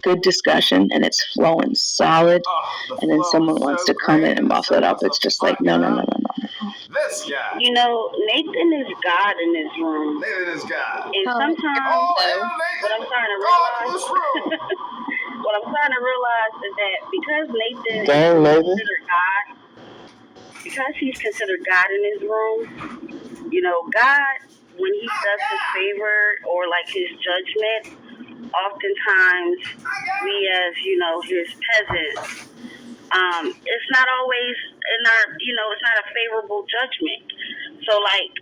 good discussion and it's flowing solid, and then someone wants to come in and muffle it up. It's just like, no. This guy. You know, Nathan is God in this room. Nathan is God. And sometimes what I'm trying to realize what I'm trying to realize is that because Nathan is considered God, because he's considered God in his room, you know, God, when he does his favor or like his judgment, oftentimes we as, you know, his peasants, it's not always in our, you know, it's not a favorable judgment. So like,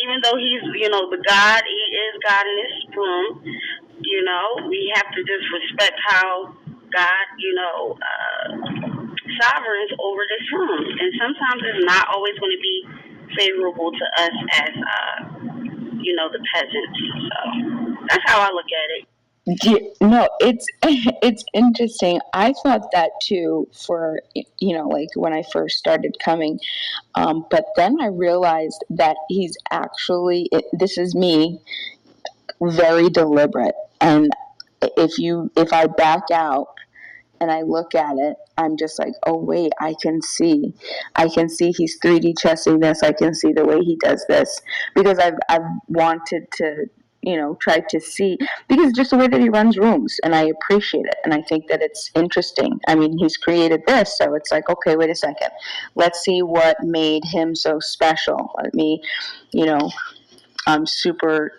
even though he's, you know, the God, he is God in this room, you know, we have to just respect how God, you know, sovereigns over this room. And sometimes it's not always going to be favorable to us as, you know, the peasants. So that's how I look at it. No, it's interesting. I thought that too for, you know, like when I first started coming. But then I realized that he's actually, this is me, very deliberate. And if I back out and I look at it, I'm just like, oh wait, I can see he's 3D chessing this. I can see the way he does this, because I've wanted to, you know, try to see, because just the way that he runs rooms, and I appreciate it, and I think that it's interesting. I mean, he's created this, so it's like, okay, wait a second, let's see what made him so special. Let me, you know, super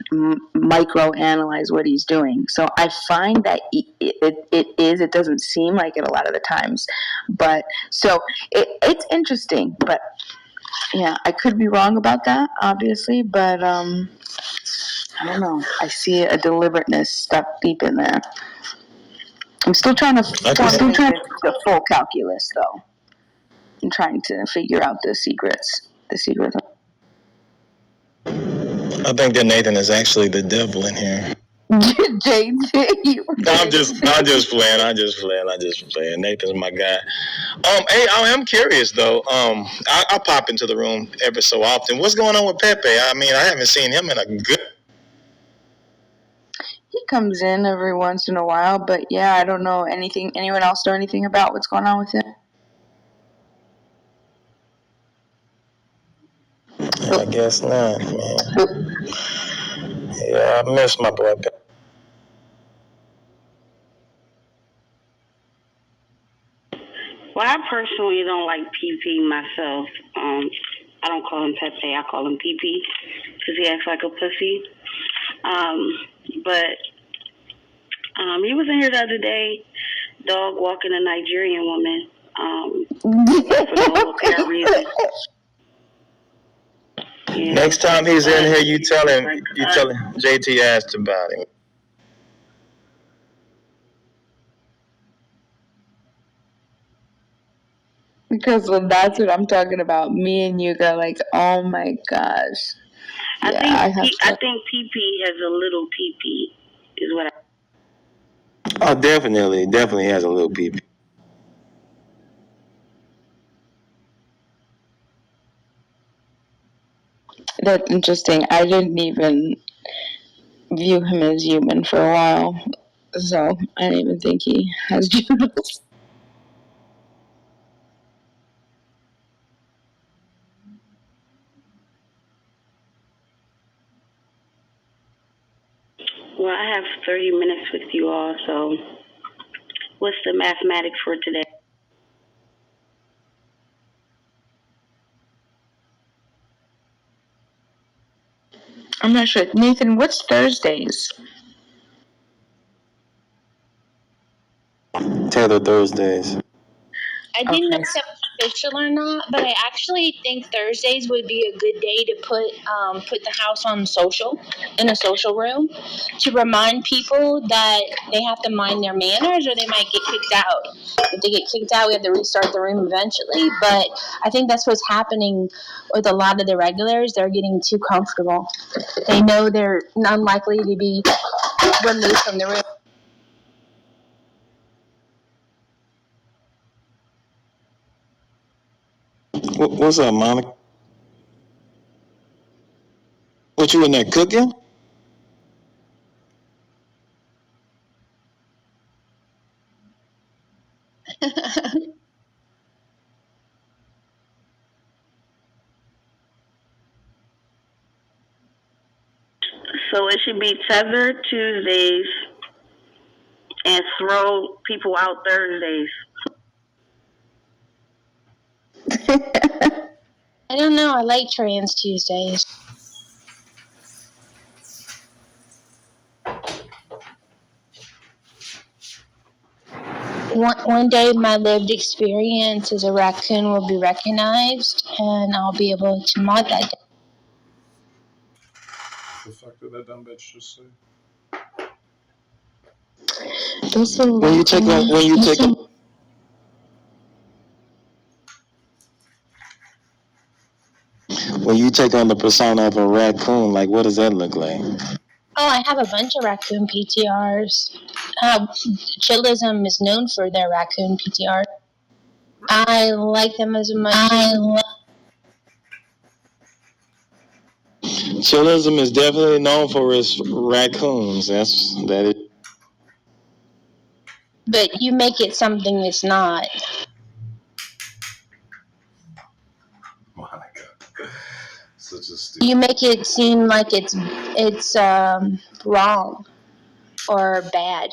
micro analyze what he's doing. So I find that it doesn't seem like it a lot of the times, but so it's interesting. But yeah, I could be wrong about that, obviously, but I don't know. I see a deliberateness stuck deep in there. I'm still trying to formulate the full calculus, though. I'm trying to figure out the secrets. I think that Nathan is actually the devil in here. JT. I'm just playing. Nathan's my guy. Hey, I am curious though. I pop into the room every so often. What's going on with Pepe? I mean, I haven't seen him in a good. He comes in every once in a while, but yeah, I don't know anything. Anyone else know anything about what's going on with him? I guess not, man. Yeah, I miss my boy. Well, I personally don't like PP myself. I don't call him Pepe. I call him PP because he acts like a pussy. But he was in here the other day, dog walking a Nigerian woman for no apparent reason. Yeah. Next time he's in here, you tell him JT asked about him. Because that's what I'm talking about. Me and you got like, oh my gosh. I think PP has a little PP, is what Oh, definitely has a little PP. That's interesting. I didn't even view him as human for a while, so I didn't even think he has genitals. Well, I have 30 minutes with you all, so what's the mathematics for today? I'm not sure. Nathan, what's Thursdays? Taylor Thursdays. I didn't know if that was official or not, but I actually think Thursdays would be a good day to put the house on social, in a social room, to remind people that they have to mind their manners or they might get kicked out. If they get kicked out, we have to restart the room eventually. But I think that's what's happening with a lot of the regulars. They're getting too comfortable. They know they're unlikely to be removed from the room. What's up, Monica? What, you in there cooking? So it should be Tether Tuesdays and throw people out Thursdays. I don't know. I like Trans Tuesdays. One day, my lived experience as a raccoon will be recognized, and I'll be able to mod that. The fuck did that dumb bitch just say? When you take on the persona of a raccoon, like what does that look like? Oh, I have a bunch of raccoon PTRs. Chillism is known for their raccoon PTR. I like them as much. Chillism is definitely known for its raccoons. That is. But you make it something it's not. My God. Such a stupid. You make it seem like it's wrong or bad,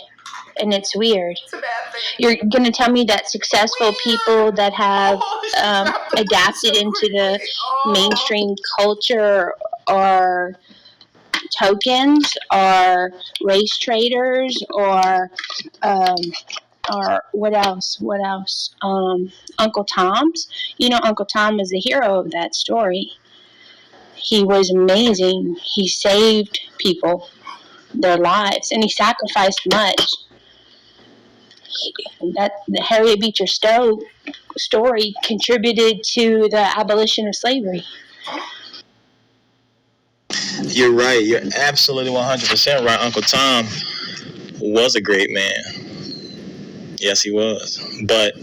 and it's weird. It's a bad thing. You're gonna tell me that successful people that have adapted into the mainstream culture are tokens, or race traders, or what else? Uncle Tom's. You know, Uncle Tom was the hero of that story. He was amazing. He saved people, their lives, and he sacrificed much. That the Harriet Beecher Stowe story contributed to the abolition of slavery. You're right. You're absolutely 100% right. Uncle Tom was a great man. Yes, he was. But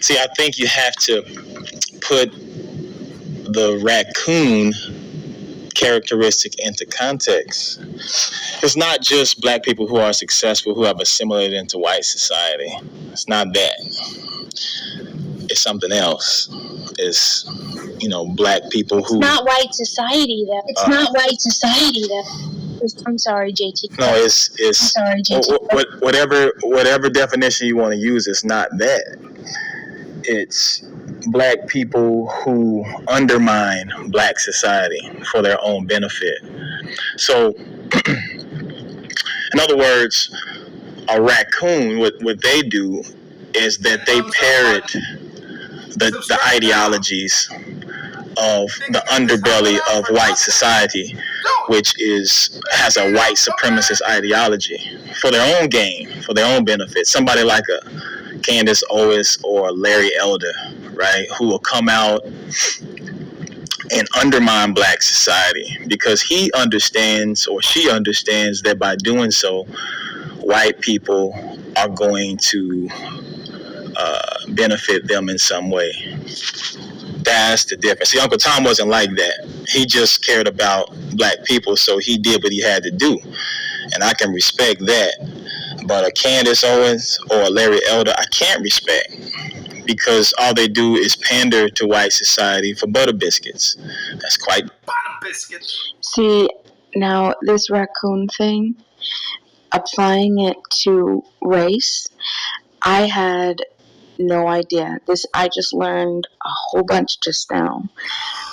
see, I think you have to put the raccoon characteristic into context. It's not just black people who are successful who have assimilated into white society. It's not that. It's something else. It's, black people who... It's not white society, though. It's not white society, though. I'm sorry, JT. No, it's I'm sorry, JT. Whatever definition you want to use, it's not that. It's black people who undermine black society for their own benefit. So, in other words, a raccoon, what they do is that they parrot the ideologies of the underbelly of white society, which has a white supremacist ideology for their own gain, for their own benefit. Somebody like a Candace Owens or Larry Elder, right, who will come out and undermine black society because he understands or she understands that by doing so, white people are going to benefit them in some way. That's the difference. See, Uncle Tom wasn't like that. He just cared about black people, so he did what he had to do. And I can respect that. But a Candace Owens or a Larry Elder, I can't respect because all they do is pander to white society for butter biscuits. That's quite butter biscuits. See, now this raccoon thing, applying it to race, I had no idea. I just learned a whole bunch just now.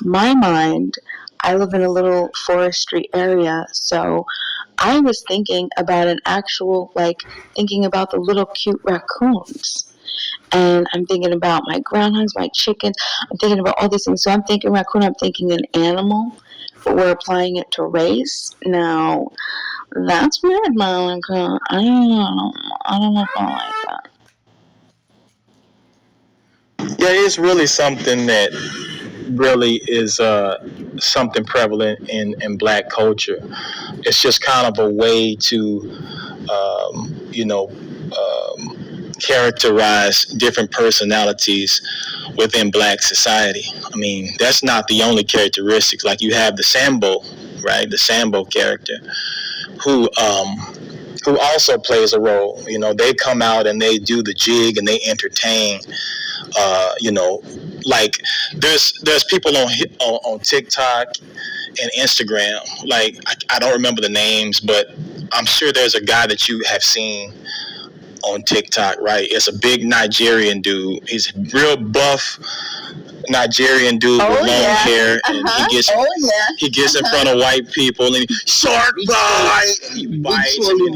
My mind, I live in a little forestry area, so I was thinking about thinking about the little cute raccoons. And I'm thinking about my groundhogs, my chickens. I'm thinking about all these things. So I'm thinking raccoon, I'm thinking an animal, but we're applying it to race. Now, that's weird, Monica. I don't know if I like that. Yeah, it's really something that really is something prevalent in black culture. It's just kind of a way to, characterize different personalities within black society. I mean, that's not the only characteristics. Like you have the Sambo, right? The Sambo character, who who also plays a role. You know, they come out and they do the jig and they entertain. You know, like there's people on TikTok and Instagram. Like I don't remember the names, but I'm sure there's a guy that you have seen on TikTok, right? It's a big Nigerian dude. He's real buff Nigerian dude with long hair, and he gets in front of white people and he shark bite. He bites, and then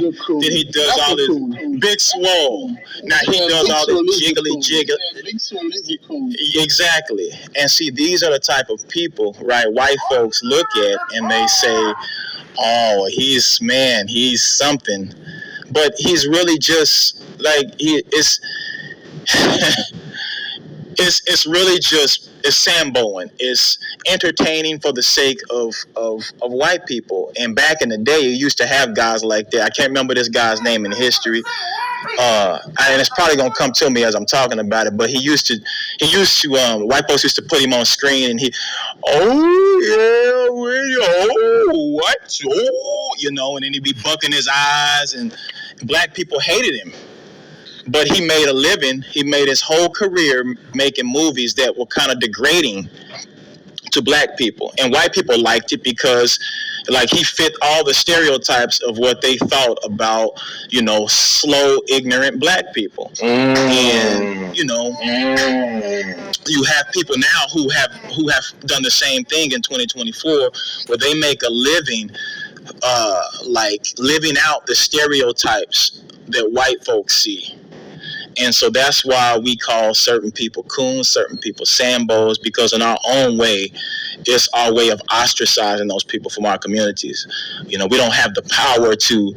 he does all this big swole. Now he does all this jiggly. Exactly. And see, these are the type of people, right? White folks look at and they say, "Oh, he's something," but he's really just like he is. It's really just Samboing. It's entertaining for the sake of white people. And back in the day, you used to have guys like that. I can't remember this guy's name in history. And it's probably gonna come to me as I'm talking about it. But he used to white folks used to put him on screen, and and then he'd be bucking his eyes, and black people hated him. But he made a living. He made his whole career making movies that were kind of degrading to black people. And white people liked it because like he fit all the stereotypes of what they thought about, slow, ignorant black people. And, you have people now who have done the same thing in 2024 where they make a living like living out the stereotypes that white folks see. And so that's why we call certain people coons, certain people Sambos, because in our own way, it's our way of ostracizing those people from our communities. We don't have the power to,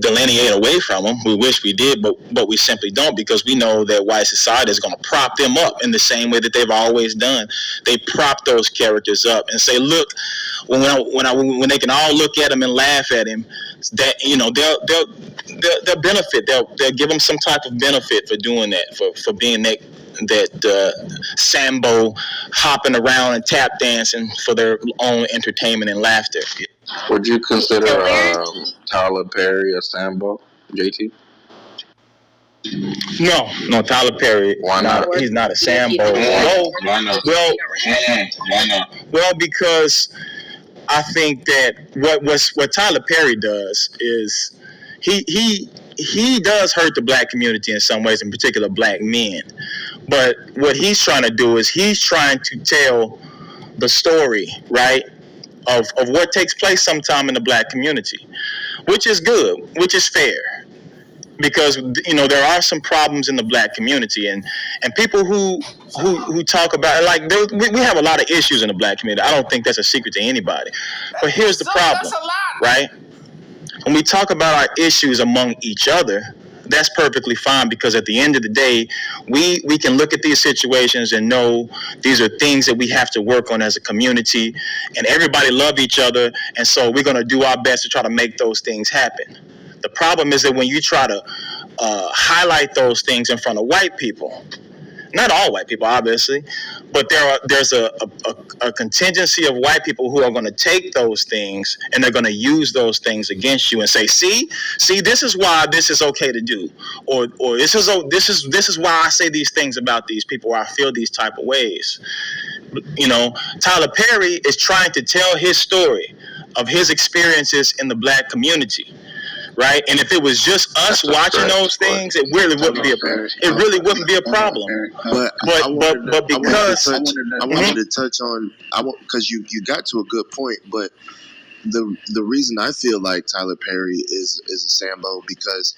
delineate away from them. We wish we did, but we simply don't, because we know that white society is going to prop them up in the same way that they've always done. They prop those characters up and say, look, when they can all look at him and laugh at him, that they'll benefit. They'll give them some type of benefit for doing that, for being that Sambo hopping around and tap dancing for their own entertainment and laughter. Would you consider Tyler Perry a Sambo, JT? No, Tyler Perry. Why not? He's not a Sambo. Why not? Well, because I think that what Tyler Perry does is he does hurt the black community in some ways, in particular black men. But what he's trying to do is he's trying to tell the story, right, of what takes place sometime in the black community, which is good, which is fair. Because there are some problems in the black community, and people who talk about it, like we have a lot of issues in the black community. I don't think that's a secret to anybody. But here's the problem, right? When we talk about our issues among each other, that's perfectly fine, because at the end of the day, we can look at these situations and know these are things that we have to work on as a community, and everybody love each other, and so we're going to do our best to try to make those things happen. The problem is that when you try to highlight those things in front of white people, not all white people, obviously, but there's a contingency of white people who are going to take those things and they're going to use those things against you and say, see, this is why this is okay to do, or this is why I say these things about these people, or I feel these type of ways. Tyler Perry is trying to tell his story of his experiences in the black community. Right, and if it was just us watching those things, it really wouldn't be a problem. But because I wanted to touch on, because you got to a good point, but the reason I feel like Tyler Perry is a Sambo, because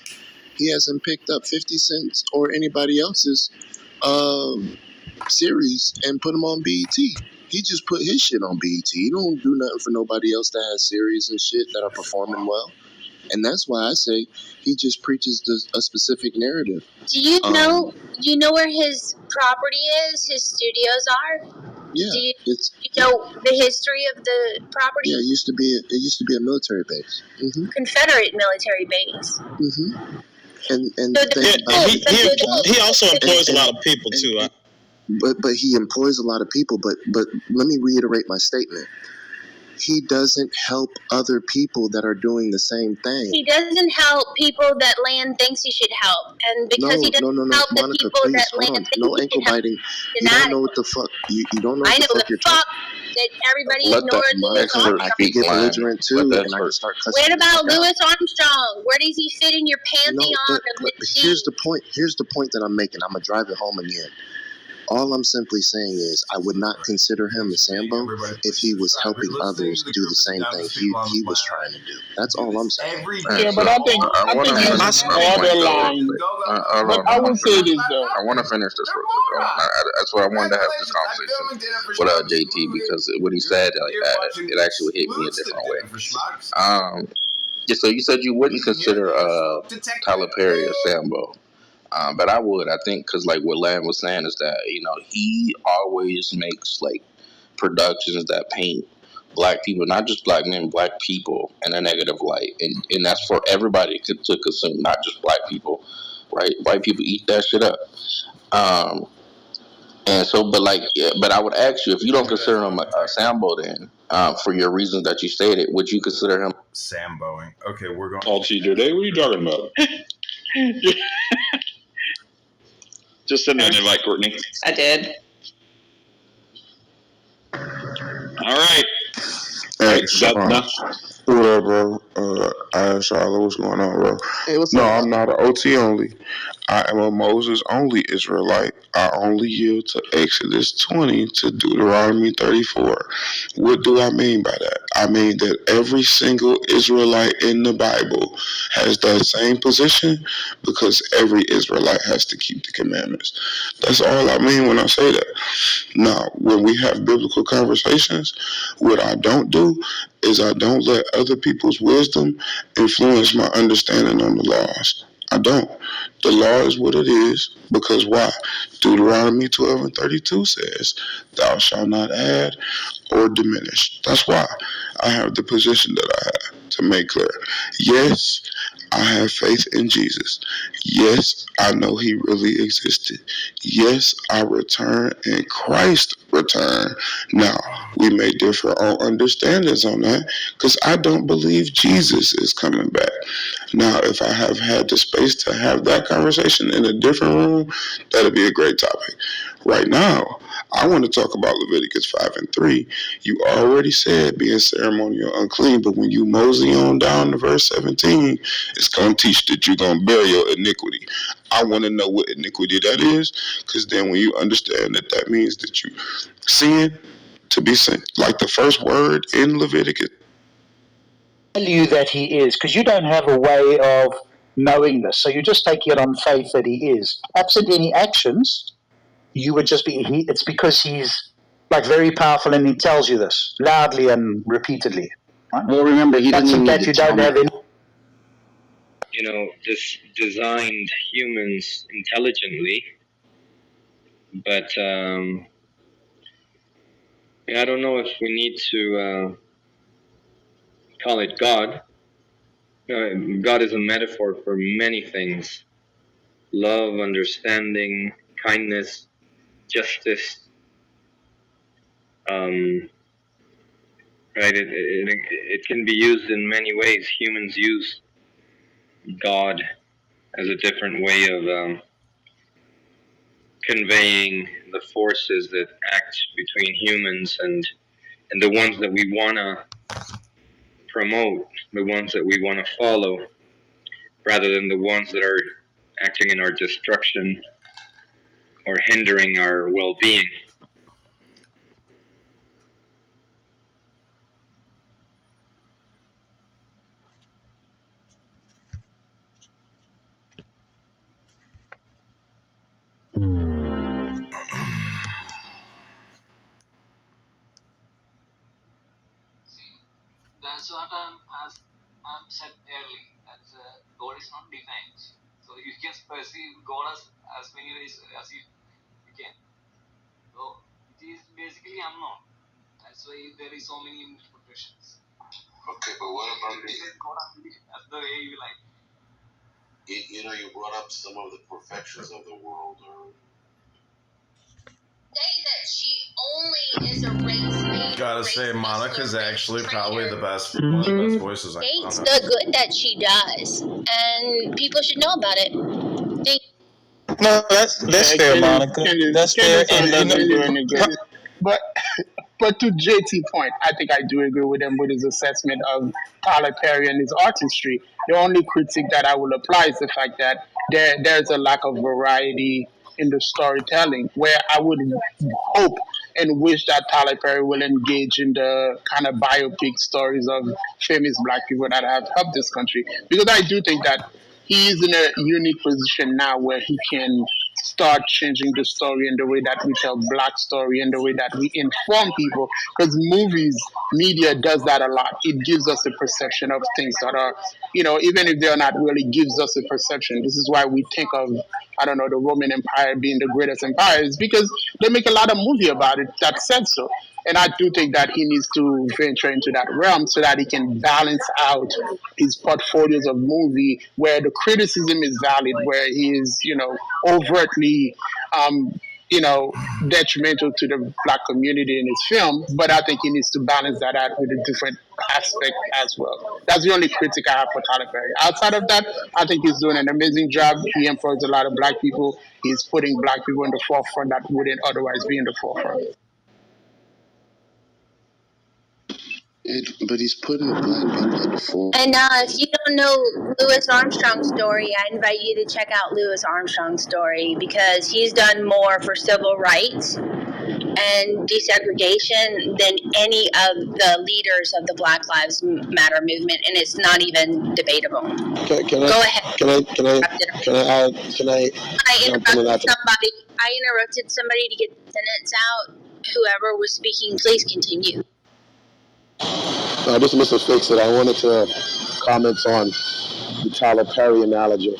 he hasn't picked up 50 Cent or anybody else's series and put them on BET. He just put his shit on BET. He don't do nothing for nobody else that has series and shit that are performing well. And that's why I say he just preaches a specific narrative. Do you know where his property is? His studios are? Yeah. Do you know the history of the property? Yeah, it used to be a military base. Mm-hmm. Confederate military base. Mm-hmm. And he also employs a lot of people too. But he employs a lot of people. But let me reiterate my statement. He doesn't help other people that are doing the same thing. He doesn't help people that land thinks he should help, and because he doesn't help the Monica, people please, that hold land on. thinks No he ankle should help, biting. You deny don't know it. what the fuck. You don't know I what the know fuck the you're fuck talking. that everybody Let that ignored Louis expert I Armstrong. can speak, get man. belligerent Let too, the and I can expert. start cussing What the about fuck out. Louis Armstrong? Where does he sit in your No, pantheon but of mystique? here's the point. Here's the point that I'm making. I'm gonna drive it home again. All I'm simply saying is I would not consider him a Sambo if he was helping others do the same thing he was trying to do. That's all I'm saying. Man, But so I want to think finish he's my point though, real borderline. quick. Hold But I on, would say this though. I want to finish this real quick. That's what I wanted to have this conversation with JT, because what he said, it actually hit me a different way. Yeah, so you said you wouldn't consider Tyler Perry a Sambo. But I would. I think because like what Lamb was saying is that he always makes like productions that paint black people, not just black men, black people in a negative light, and that's for everybody to consume, not just black people, right? White people eat that shit up. Um, and so, but like, yeah, but I would ask you, if you don't consider him a Sambo, then for your reasons that you stated, would you consider him Samboing? Okay, we're going. Talk to you today. What are you talking about? Just send an invite, Courtney. I did. All right. Hey, Right. That, what up, bro? I asked Charlotte, what's going on, bro? Hey, what's No, up? I'm not an OT only. I am a Moses only Israelite. I only yield to Exodus 20 to Deuteronomy 34. What do I mean by that? I mean that every single Israelite in the Bible has that same position because every Israelite has to keep the commandments. That's all I mean when I say that. Now, when we have biblical conversations, what I don't do is I don't let other people's wisdom influence my understanding on the laws. I don't. The law is what it is because why? Deuteronomy 12 and 32 says, thou shalt not add or diminish. That's why I have the position that I have, to make clear. Yes, I have faith in Jesus. Yes, I know he really existed. Yes, I return and Christ return. Now, we may differ on understandings on that because I don't believe Jesus is coming back. Now, if I have had the space to have that conversation in a different room, that'd be a great topic. Right now, I want to talk about Leviticus 5 and 3. You already said being ceremonial unclean, but when you mosey on down to verse 17, it's going to teach that you're going to bear your iniquity. I want to know what iniquity that is, because then when you understand that, that means that you sin to be sin. Like the first word in Leviticus. Tell you that he is, because you don't have a way of knowing this. So you just take it on faith that he is. Absent any actions, you would just be, it's because he's like very powerful and he tells you this loudly and repeatedly. Right? Well, remember, he doesn't that you don't have any. Just designed humans intelligently, but I don't know if we need to call it God. God is a metaphor for many things: love, understanding, kindness, justice. Right? It can be used in many ways. Humans use God as a different way of conveying the forces that act between humans and the ones that we want to promote, the ones that we want to follow, rather than the ones that are acting in our destruction or hindering our well-being. That's what I'm said early. That God is not defined. So you can perceive God as many ways as you can. So it is basically unknown. That's why there is so many interpretations. Okay, but what about that's the way you like. You brought up some of the perfections of the world, or Say that she only only is a race. Gotta say, Monica's actually probably the best, one of the best voices I States found. the good that she does, and people should know about it. No, that's fair, Monica. That's fair. And But but to JT point, I think I do agree with him with his assessment of Tyler Perry and his artistry. The only critique that I will apply is the fact that there's a lack of variety in the storytelling, where I would hope and wish that Tyler Perry will engage in the kind of biopic stories of famous black people that have helped this country. Because I do think that he is in a unique position now where he can start changing the story and the way that we tell black story and the way that we inform people, because movies media does that a lot. It gives us a perception of things that are, even if they're not, really gives us a perception. This is why we think of, I don't know, the Roman Empire being the greatest empire, is because they make a lot of movie about it that said so. And I do think that he needs to venture into that realm so that he can balance out his portfolios of movie where the criticism is valid, where he is, overtly, detrimental to the black community in his film. But I think he needs to balance that out with a different aspect as well. That's the only critic I have for Tyler Perry. Outside of that, I think he's doing an amazing job. He employs a lot of black people. He's putting black people in the forefront that wouldn't otherwise be in the forefront. But he's putting black people in the forefront. And if you don't know Louis Armstrong's story, I invite you to check out Louis Armstrong's story, because he's done more for civil rights and desegregation than any of the leaders of the Black Lives Matter movement, and it's not even debatable. Go ahead. Can I interrupted somebody to get the sentence out. Whoever was speaking, please continue. This is Mr. Fix It. I wanted to comment on the Tyler Perry analogy.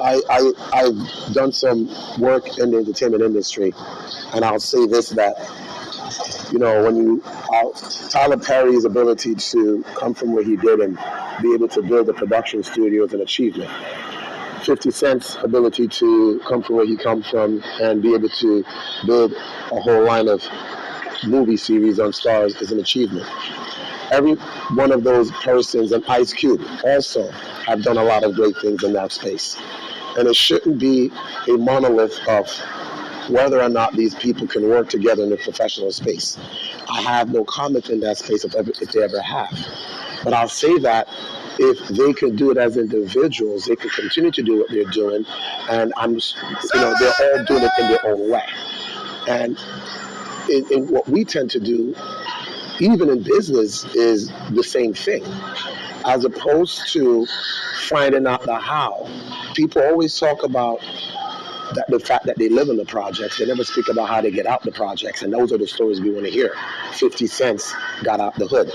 I've done some work in the entertainment industry, and I'll say this, that, Tyler Perry's ability to come from where he did and be able to build a production studio is an achievement. 50 Cent's ability to come from where he comes from and be able to build a whole line of movie series on Stars is an achievement. Every one of those persons, and Ice Cube also, have done a lot of great things in that space. And it shouldn't be a monolith of whether or not these people can work together in the professional space. I have no comment in that space if they ever have. But I'll say that if they could do it as individuals, they could continue to do what they're doing, and they're all doing it in their own way. And in what we tend to do, even in business, is the same thing. As opposed to finding out the how. People always talk about the fact that they live in the projects. They never speak about how they get out the projects, and those are the stories we want to hear. 50 Cent got out the hood.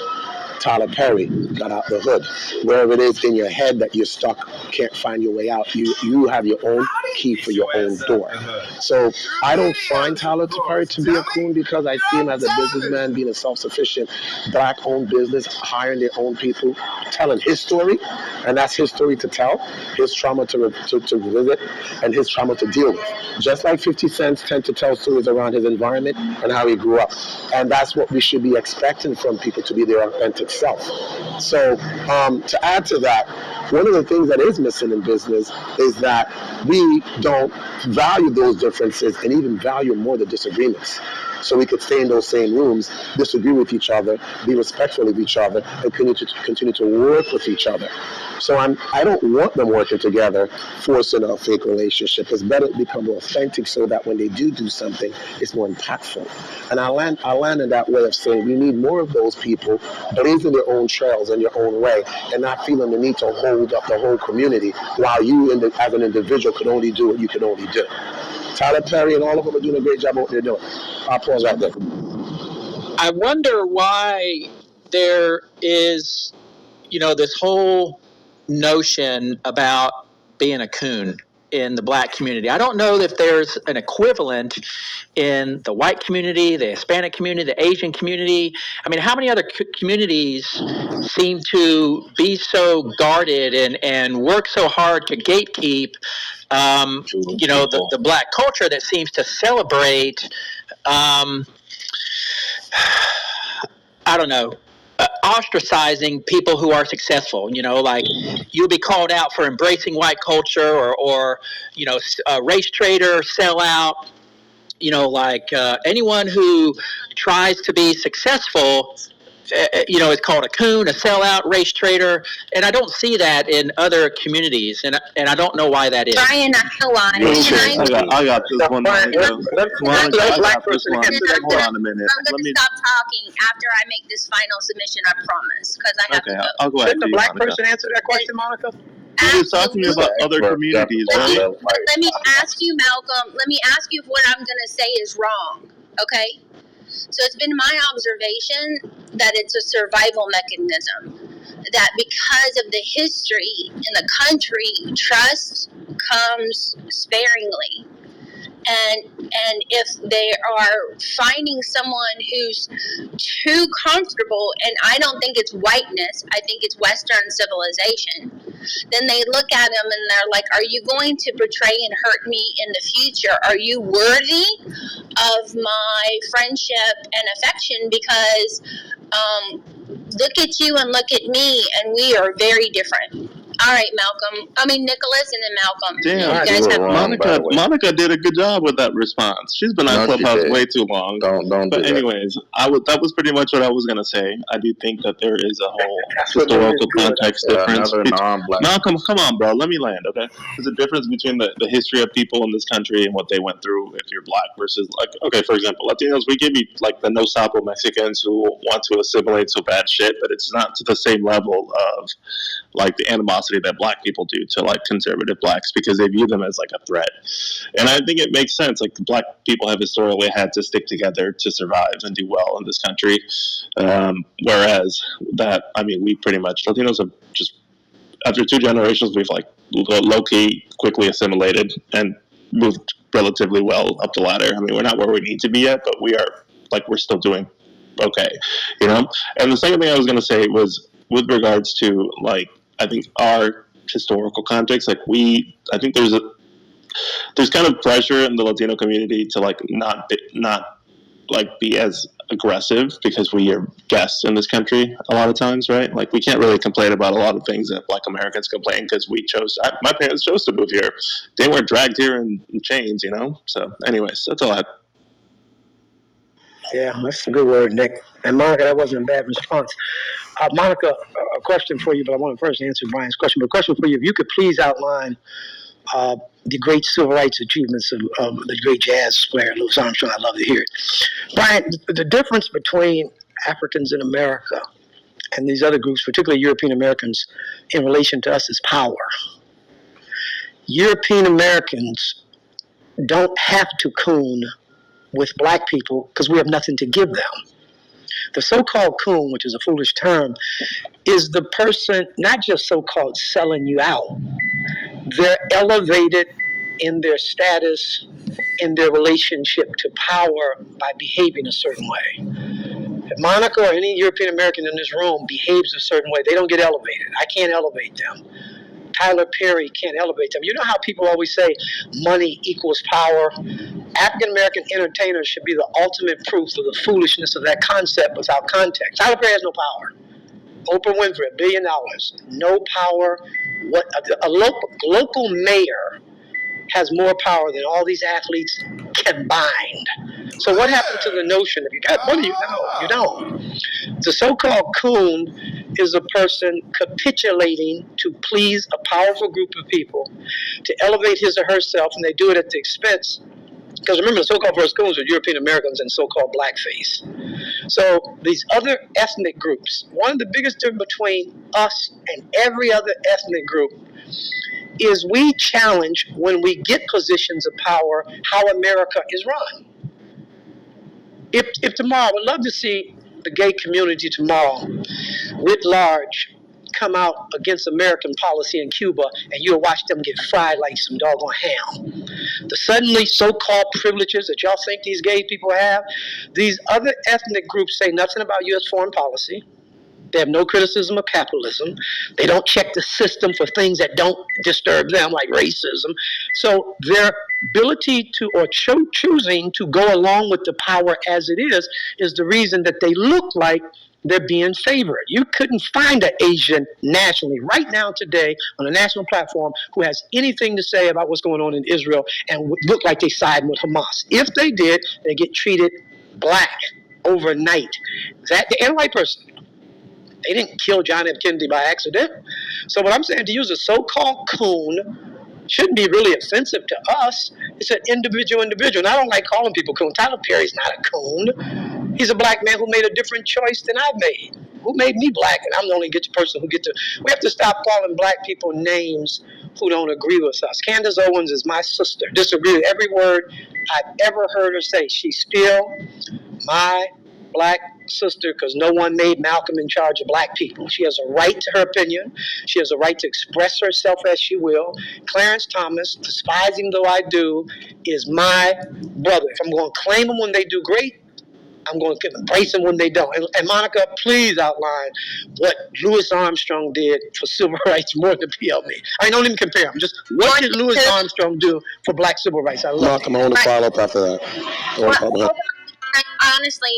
Tyler Perry got out the hood. Wherever it is in your head that you're stuck, can't find your way out, you have your own key for your own door. So I don't find Tyler Perry to be a coon, because I see him as a businessman, being a self-sufficient, black-owned business, hiring their own people, telling his story, and that's his story to tell, his trauma to visit, and his trauma to deal with. Just like 50 Cent tend to tell stories around his environment and how he grew up. And that's what we should be expecting from people, to be their authentic self. So to add to that, one of the things that is missing in business is that we don't value those differences and even value more the disagreements. So we could stay in those same rooms, disagree with each other, be respectful of each other, and continue to work with each other. So I don't want them working together, forcing a fake relationship. It's better to become more authentic so that when they do something, it's more impactful. And I land in that way of saying we need more of those people blazing their own trails in your own way and not feeling the need to hold up the whole community while you as an individual could only do what you can only do. Tyler Perry and all of them are doing a great job of what they're doing. I'll pause right there. I wonder why there is, this whole notion about being a coon in the black community. I don't know if there's an equivalent in the white community, the Hispanic community, the Asian community. I mean, how many other communities seem to be so guarded and work so hard to gatekeep, the black culture that seems to celebrate I don't know, ostracizing people who are successful. Like you'll be called out for embracing white culture or race traitor, sellout. Like anyone who tries to be successful, it's called a coon, a sellout, race traitor, and I don't see that in other communities, and I don't know why that is. Brian, I know why. I got this one. Monica. Monica, I got this one. Hold on a minute. I'm going to stop talking after I make this final submission, I promise, because I have to go. I'll go ahead. Should the black person answer that question, Monica? He was talking about other communities, right? Let me ask you, Malcolm. Let me ask you if what I'm going to say is wrong. Okay? So it's been my observation that it's a survival mechanism. That because of the history in the country, trust comes sparingly. And if they are finding someone who's too comfortable, and I don't think it's whiteness, I think it's Western civilization, then they look at them and they're like, are you going to betray and hurt me in the future? Are you worthy of my friendship and affection? Because look at you and look at me, and we are very different. All right, Nicholas, and then Malcolm. Damn, you guys have Monica did a good job with that response. She's been on Clubhouse way too long. Don't. But anyways, that was pretty much what I was gonna say. I do think that there is a whole historical context difference. Malcolm, come on, bro. Let me land, okay? There's a difference between the history of people in this country and what they went through if you're black versus, like, okay, for example, Latinos, we give you, like, the no sapo Mexicans who want to assimilate so bad shit, but it's not to the same level of, like, the animosity that black people do to, like, conservative blacks, because they view them as, like, a threat. And I think it makes sense. Like, black people have historically had to stick together to survive and do well in this country. Whereas we pretty much, Latinos have just, after 2 generations, we've, like, low-key quickly assimilated and moved relatively well up the ladder. I mean, we're not where we need to be yet, but we are, like, we're still doing okay, And the second thing I was going to say was, with regards to, like, I think our historical context, like, I think there's kind of pressure in the Latino community to, like, not be as aggressive because we are guests in this country a lot of times, right? Like, we can't really complain about a lot of things that black Americans complain because my parents chose to move here. They weren't dragged here in chains, So anyways, that's all I have. Yeah, that's a good word, Nick. And Monica, that wasn't a bad response. Monica, a question for you, but I want to first answer Brian's question. But a question for you, if you could please outline the great civil rights achievements of the great jazz player, Louis Armstrong. I'd love to hear it. Brian, the difference between Africans in America and these other groups, particularly European Americans, in relation to us is power. European Americans don't have to coon with black people because we have nothing to give them. The so-called coon, which is a foolish term, is the person not just so-called selling you out. They're elevated in their status, in their relationship to power by behaving a certain way. If Monica or any European American in this room behaves a certain way, they don't get elevated. I can't elevate them. Tyler Perry can't elevate them. You know how people always say money equals power? African American entertainers should be the ultimate proof of the foolishness of that concept without context. Tyler Perry has no power. Oprah Winfrey, $1 billion, no power. What a local mayor has more power than all these athletes combined. So what happened to the notion of you got money? No, you don't. The so-called coon is a person capitulating to please a powerful group of people to elevate his or herself, and they do it at the expense. Because remember, the so-called first coons are European Americans and so-called blackface. So these other ethnic groups, one of the biggest difference between us and every other ethnic group is we challenge, when we get positions of power, how America is run. If tomorrow, I would love to see the gay community tomorrow, writ large, come out against American policy in Cuba, and you'll watch them get fried like some doggone ham. The suddenly so-called privileges that y'all think these gay people have, these other ethnic groups say nothing about U.S. foreign policy. They have no criticism of capitalism. They don't check the system for things that don't disturb them, like racism. So their ability to, or choosing to go along with the power as it is the reason that they look like they're being favored. You couldn't find an Asian nationally right now today on a national platform who has anything to say about what's going on in Israel and would look like they side with Hamas. If they did, they get treated black overnight. That and a white person. They didn't kill John F. Kennedy by accident. So what I'm saying, to use a so-called coon shouldn't be really offensive to us. It's an individual. And I don't like calling people coon. Tyler Perry's not a coon. He's a black man who made a different choice than I've made. Who made me black? And I'm the only person who gets to. We have to stop calling black people names who don't agree with us. Candace Owens is my sister. Disagree with every word I've ever heard her say. She's still my black sister because no one made Malcolm in charge of black people. She has a right to her opinion. She has a right to express herself as she will. Clarence Thomas, despising though I do, is my brother. If I'm going to claim them when they do great, I'm going to embrace them when they don't. And Monica, please outline what Louis Armstrong did for civil rights more than PLD. I don't even compare them. Just what did Louis Armstrong do for black civil rights? I love Malcolm, I want to follow up after that. Honestly,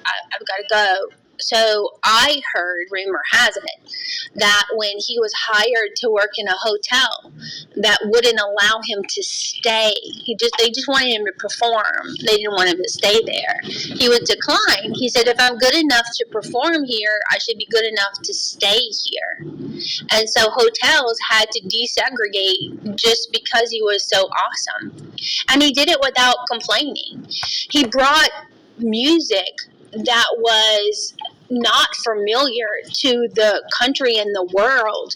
I've got to go. So I heard, rumor has it, that when he was hired to work in a hotel, that wouldn't allow him to stay. They just wanted him to perform. They didn't want him to stay there. He would decline. He said, if I'm good enough to perform here, I should be good enough to stay here. And so hotels had to desegregate just because he was so awesome. And he did it without complaining. He brought music that was not familiar to the country and the world,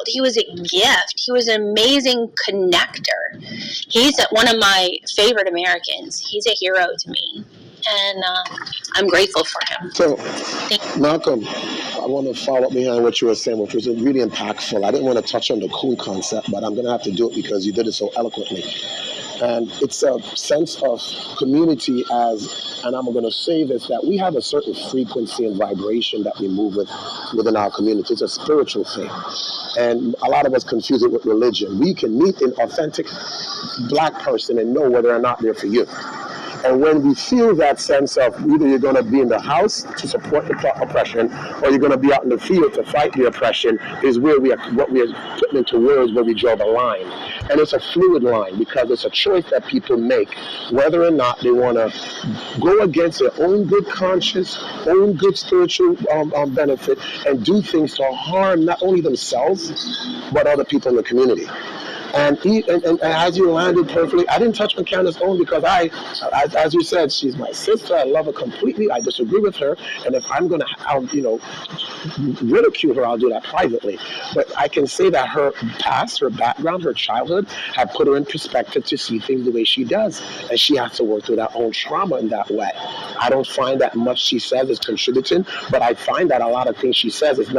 He was a gift. He was an amazing connector. He's one of my favorite Americans. He's a hero to me. And I'm grateful for him. So, Malcolm, I want to follow up behind what you were saying, which was really impactful. I didn't want to touch on the cool concept, but I'm going to have to do it because you did it so eloquently. And it's a sense of community and I'm going to say this, that we have a certain frequency and vibration that we move within our community. It's a spiritual thing. And a lot of us confuse it with religion. We can meet an authentic black person and know whether or not they're for you. And when we feel that sense of either you're going to be in the house to support the oppression or you're going to be out in the field to fight the oppression is where what we are putting into words where we draw the line. And it's a fluid line because it's a choice that people make whether or not they want to go against their own good conscience, own good spiritual benefit and do things to harm not only themselves but other people in the community. And as you landed perfectly, I didn't touch on Candace Owens because as you said, she's my sister. I love her completely. I disagree with her. And if I'm going to, ridicule her, I'll do that privately. But I can say that her past, her background, her childhood have put her in perspective to see things the way she does. And she has to work through that own trauma in that way. I don't find that much she says is contributing, but I find that a lot of things she says is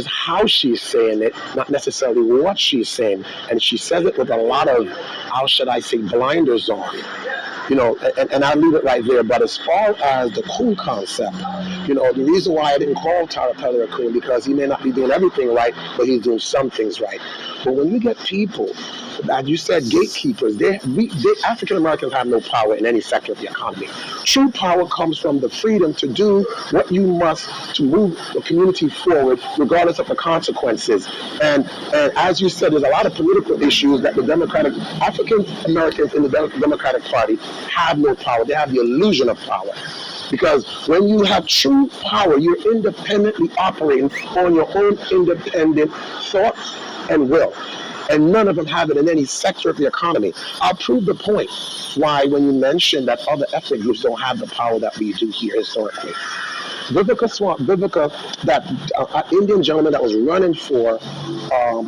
how she's saying it, not necessarily what she's saying. And she says it with a lot of, how should I say, blinders on. And I'll leave it right there. But as far as the cool concept, the reason why I didn't call Tyler Perry a cool, because he may not be doing everything right, but he's doing some things right. But when you get people, as you said, gatekeepers, African Americans have no power in any sector of the economy. True power comes from the freedom to do what you must to move the community forward, regardless of the consequences. And as you said, there's a lot of political issues that the African Americans in the Democratic Party have no power. They have the illusion of power. Because when you have true power, you're independently operating on your own independent thoughts and will. And none of them have it in any sector of the economy. I'll prove the point why when you mention that other ethnic groups don't have the power that we do here historically. Vivica, that Indian gentleman that was running for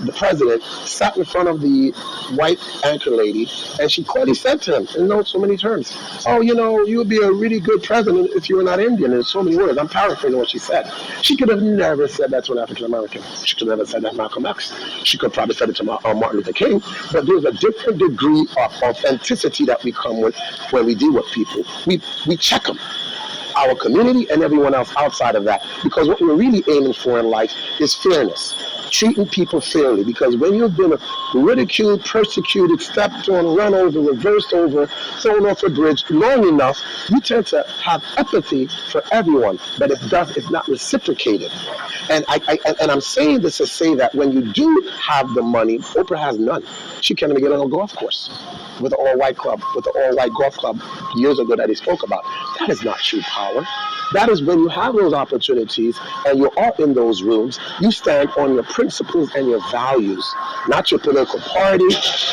the president, sat in front of the white anchor lady, and she clearly said to him, in so many terms, you would be a really good president if you were not Indian, in so many words. I'm paraphrasing what she said. She could have never said that to an African American. She could have never said that to Malcolm X. She could probably said it to Martin Luther King, but there's a different degree of authenticity that we come with when we deal with people. We check them. our community and everyone else outside of that. Because what we're really aiming for in life is fairness, treating people fairly. Because when you've been ridiculed, persecuted, stepped on, run over, reversed over, thrown off a bridge long enough, you tend to have empathy for everyone, but it's not reciprocated. And I'm saying this to say that when you do have the money, Oprah has none. She can't even get on a golf course with an all-white club, with an all-white golf club years ago that he spoke about. That is not true power. That is when you have those opportunities and you are in those rooms, you stand on your principles and your values, not your political party,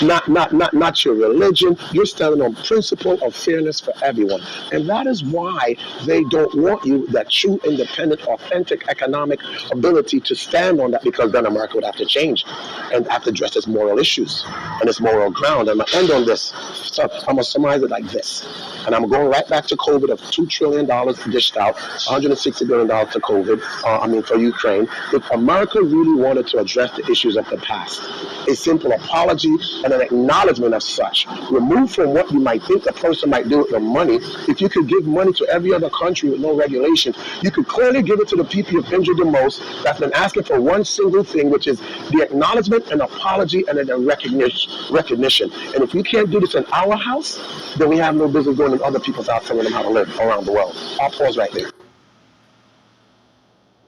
not your religion. You're standing on principle of fairness for everyone. And that is why they don't want you, that true, independent, authentic economic ability to stand on that, because then America would have to change and have to address its moral issues and its moral ground. I'm going to end on this. So I'm going to summarize it like this. And I'm going right back to COVID of $2 trillion dished out, $160 billion to COVID, for Ukraine. If America really wanted to address the issues of the past, a simple apology and an acknowledgement of such, remove from what you might think a person might do with the money. If you could give money to every other country with no regulations, you could clearly give it to the people you've injured the most, that's been asking for one single thing, which is the acknowledgement and apology and then a recognition. And if we can't do this in our house, then we have no business going in other people's house telling them how to live around the world. I'll pause right there.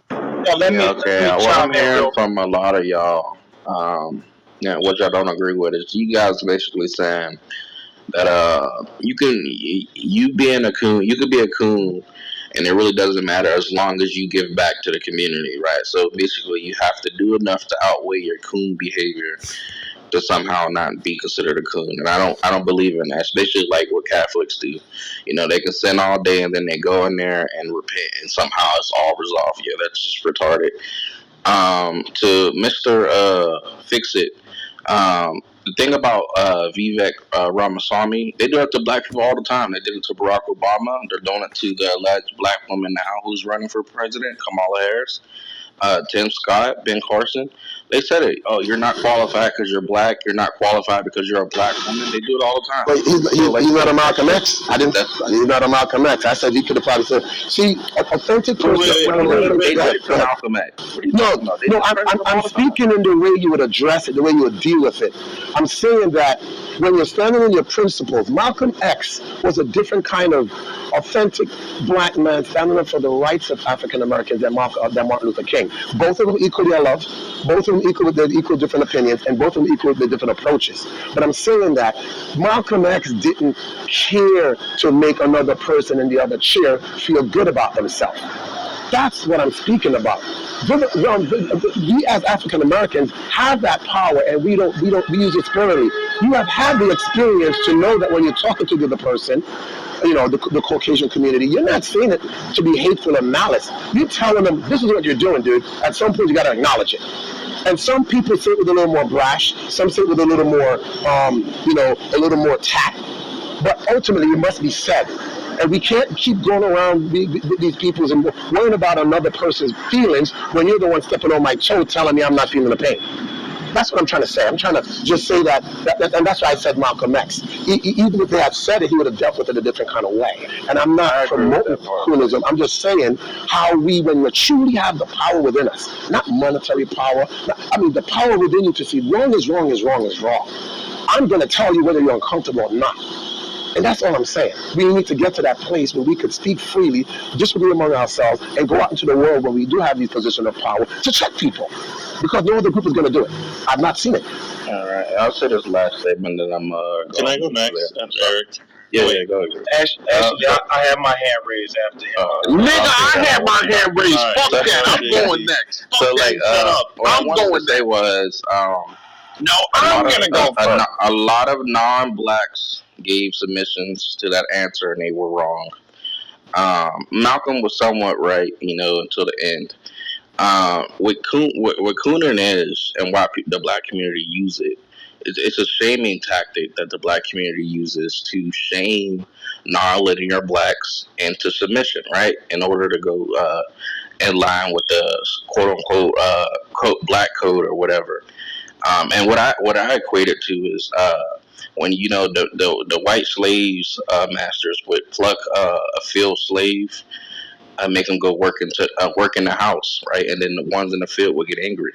Let me what I'm hearing from a lot of y'all, what y'all don't agree with is you guys basically saying that you being a coon, you could be a coon, and it really doesn't matter as long as you give back to the community, right? So basically, you have to do enough to outweigh your coon behavior to somehow not be considered a coon. And I don't believe in that. Especially like what Catholics do. They can sin all day and then they go in there and repent, and somehow it's all resolved. Yeah, that's just retarded. To Mr. Fix It. The thing about Vivek Ramaswamy, they do it to black people all the time. They did it to Barack Obama. They're doing it to the alleged black woman now who's running for president, Kamala Harris. Tim Scott, Ben Carson, they said it. Oh, you're not qualified because you're black. You're not qualified because you're a black woman. They do it all the time. But he's not a Malcolm X. He's not a Malcolm X. I said he could have probably said, see, authentic person. Wait, for Malcolm X. What are you talking about? No, I'm speaking in the way you would address it, the way you would deal with it. I'm saying that when you're standing in your principles, Malcolm X was a different kind of authentic black man standing up for the rights of African Americans than Martin Luther King. Both of them equally I love. Both of them equal with their equal different opinions, and both of them equal with their different approaches. But I'm saying that Malcolm X didn't care to make another person in the other chair feel good about themselves. That's what I'm speaking about. We as African Americans have that power, and we use it sparingly. You have had the experience to know that when you're talking to the other person, the Caucasian community, you're not saying it to be hateful and malice. You're telling them, this is what you're doing, dude. At some point, you got to acknowledge it. And some people say it with a little more brash. Some say it with a little more, a little more tact. But ultimately, it must be said. And we can't keep going around these people and worrying about another person's feelings when you're the one stepping on my toe telling me I'm not feeling the pain. That's what I'm trying to say. I'm trying to just say that and that's why I said Malcolm X. Even if they had said it, he would have dealt with it a different kind of way. And I'm not promoting coonism. I'm just saying how when you truly have the power within us, not monetary power. The power within you to see wrong is wrong is wrong is wrong. I'm going to tell you whether you're uncomfortable or not. And that's all I'm saying. We need to get to that place where we could speak freely, disagree among ourselves, and go out into the world where we do have these positions of power to check people. Because no other group is going to do it. I've not seen it. All right. I'll say this last statement, then I'm Can I go next after Eric? Yeah, go ahead. Actually, I have my hand raised after him. Nigga, I had my hand raised. Fuck that. I'm going next. So, what I wanted to say was, no, I'm going to go first. A lot of non-blacks gave submissions to that answer, and they were wrong. Malcolm was somewhat right, until the end. What cooning is, and why the black community use it, it's a shaming tactic that the black community uses to shame non-linear blacks into submission, right? In order to go in line with the quote unquote black code or whatever. And what I equate it to is when the white slaves masters would pluck a field slave, make them go work in the house, right? And then the ones in the field would get angry.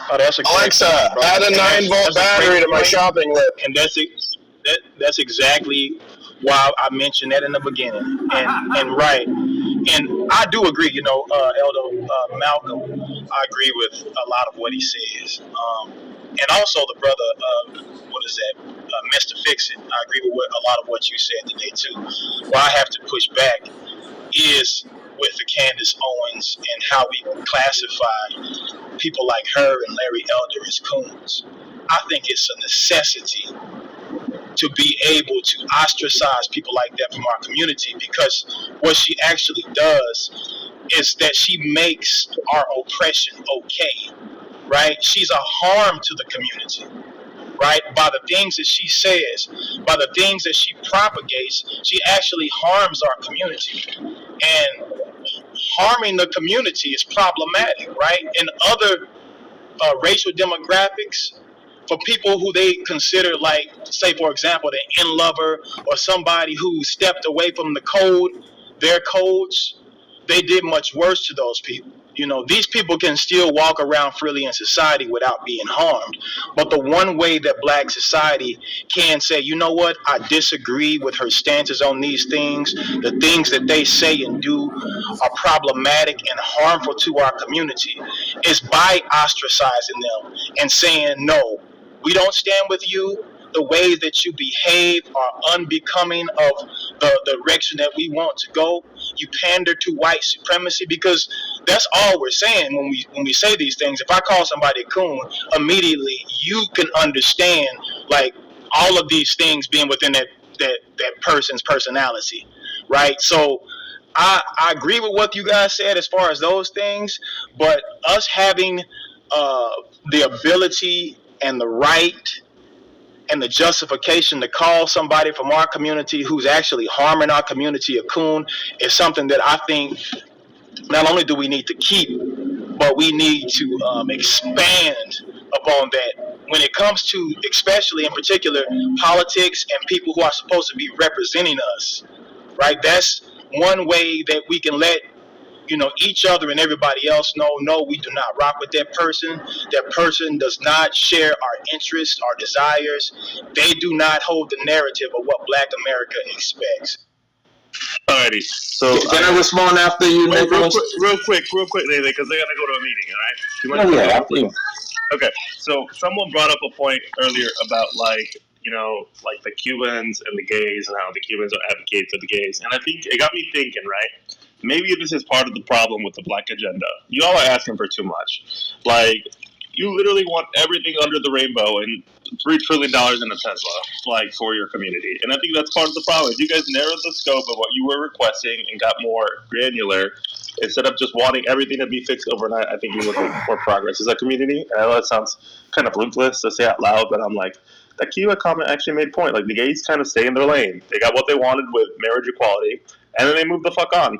Oh, that's a great Alexa, point, add a 9-volt battery to my shopping list. And that's exactly why I mentioned that in the beginning. And right. And I do agree, Elder Malcolm, I agree with a lot of what he says. And also the brother, Mr. Fix-It, I agree with a lot of what you said today too. Where I have to push back is with the Candace Owens and how we classify people like her and Larry Elder as coons. I think it's a necessity to be able to ostracize people like that from our community, because what she actually does is that she makes our oppression okay, right? She's a harm to the community, right? By the things that she says, by the things that she propagates, she actually harms our community. And harming the community is problematic, right? In other racial demographics, for people who they consider, like, say, for example, the in-lover or somebody who stepped away from their codes, they did much worse to those people. These people can still walk around freely in society without being harmed. But the one way that black society can say, you know what, I disagree with her stances on these things, the things that they say and do are problematic and harmful to our community, is by ostracizing them and saying, no, we don't stand with you. The ways that you behave are unbecoming of the direction that we want to go. You pander to white supremacy, because that's all we're saying when we say these things. If I call somebody a coon, immediately you can understand, like, all of these things being within that person's personality, right? So I agree with what you guys said as far as those things, but us having the ability and the right and the justification to call somebody from our community who's actually harming our community a coon is something that I think not only do we need to keep, but we need to expand upon that when it comes to, especially in particular, politics and people who are supposed to be representing us, right? That's one way that we can let each other and everybody else know, no, we do not rock with that person. That person does not share our interests, our desires. They do not hold the narrative of what Black America expects. Alrighty, so can I respond after you, Nicholas? Real quick, Lele, because they gotta go to a meeting. All right? After you. Okay, so someone brought up a point earlier about like the Cubans and the gays and how the Cubans are advocates of the gays, and I think it got me thinking, right? Maybe this is part of the problem with the black agenda. You all are asking for too much. Like, you literally want everything under the rainbow and $3 trillion in a Tesla, like, for your community. And I think that's part of the problem. You guys narrowed the scope of what you were requesting and got more granular. Instead of just wanting everything to be fixed overnight, I think you're looking for progress as a community. And I know that sounds kind of ruthless to say out loud, but I'm like, that Kiwa comment actually made point. Like, the gays kind of stay in their lane. They got what they wanted with marriage equality, and then they moved the fuck on.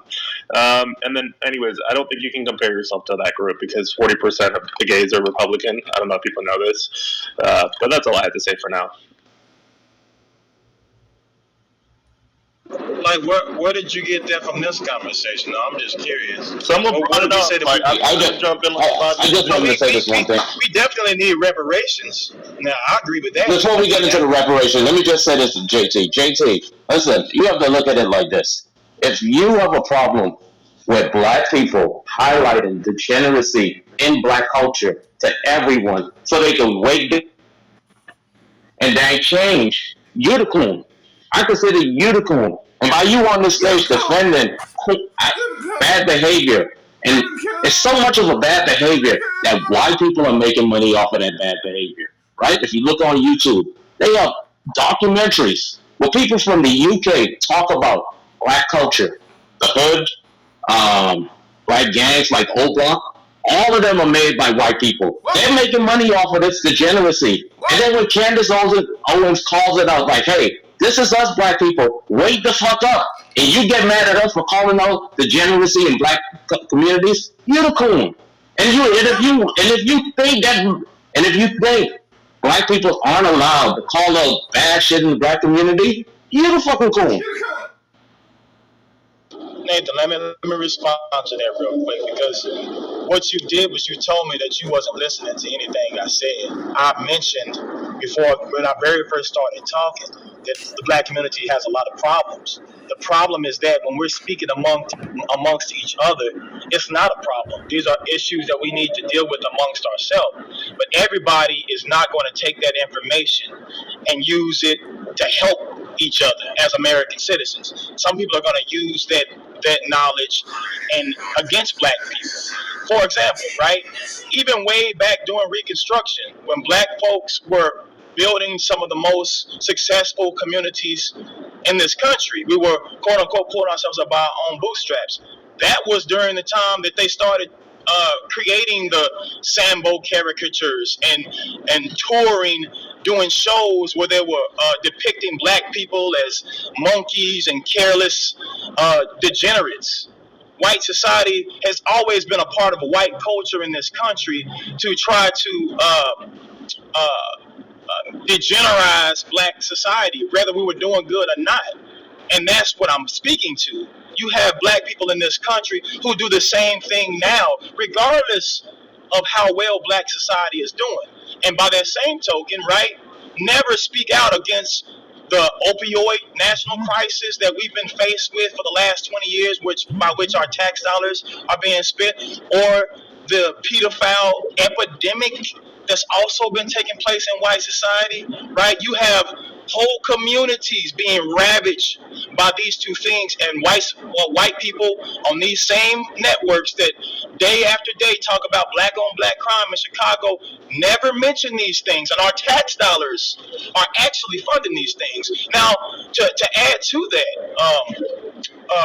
And then, anyways, I don't think you can compare yourself to that group, because 40% of the gays are Republican. I don't know if people know this. But that's all I had to say for now. Like, where did you get that from this conversation? No, I'm just curious. Someone brought it up. Like, I just wanted to say this one thing. We definitely need reparations. Now, I agree with that. Before we get into the reparations, let me just say this to JT. JT, listen, you have to look at it like this. If you have a problem with black people highlighting degeneracy in black culture to everyone so they can wake up and then change, you're the coon. I consider you the coon. And by you on this stage defending bad behavior, and it's so much of a bad behavior that white people are making money off of that bad behavior, right? If you look on YouTube, they have documentaries where people from the UK talk about black culture, the hood, black gangs like O Block. All of them are made by white people. They're making money off of this degeneracy. And then when Candace Owens calls it out, like, hey, this is us black people, wake the fuck up. And you get mad at us for calling out degeneracy in black communities, you're the coon. And if you think black people aren't allowed to call out bad shit in the black community, you're the fucking coon. Nathan, let me respond to that real quick, because what you did was you told me that you wasn't listening to anything I said. I mentioned before, when I very first started talking, that the black community has a lot of problems. The problem is that when we're speaking amongst each other, it's not a problem. These are issues that we need to deal with amongst ourselves. But everybody is not going to take that information and use it to help each other as American citizens. Some people are going to use that knowledge and against black people. For example, right? Even way back during Reconstruction, when black folks were building some of the most successful communities in this country, we were quote unquote pulling ourselves up by our own bootstraps. That was during the time that they started creating the Sambo caricatures and touring, doing shows where they were depicting black people as monkeys and careless degenerates. White society has always been a part of white culture in this country to try to degenerize black society, whether we were doing good or not. And that's what I'm speaking to. You have black people in this country who do the same thing now, regardless of how well black society is doing. And by that same token, right, never speak out against the opioid national crisis that we've been faced with for the last 20 years, by which our tax dollars are being spent, or the pedophile epidemic that's also been taking place in white society, right? You have whole communities being ravaged by these two things, and white people on these same networks that day after day talk about black on black crime in Chicago never mention these things, and our tax dollars are actually funding these things. Now, to add to that,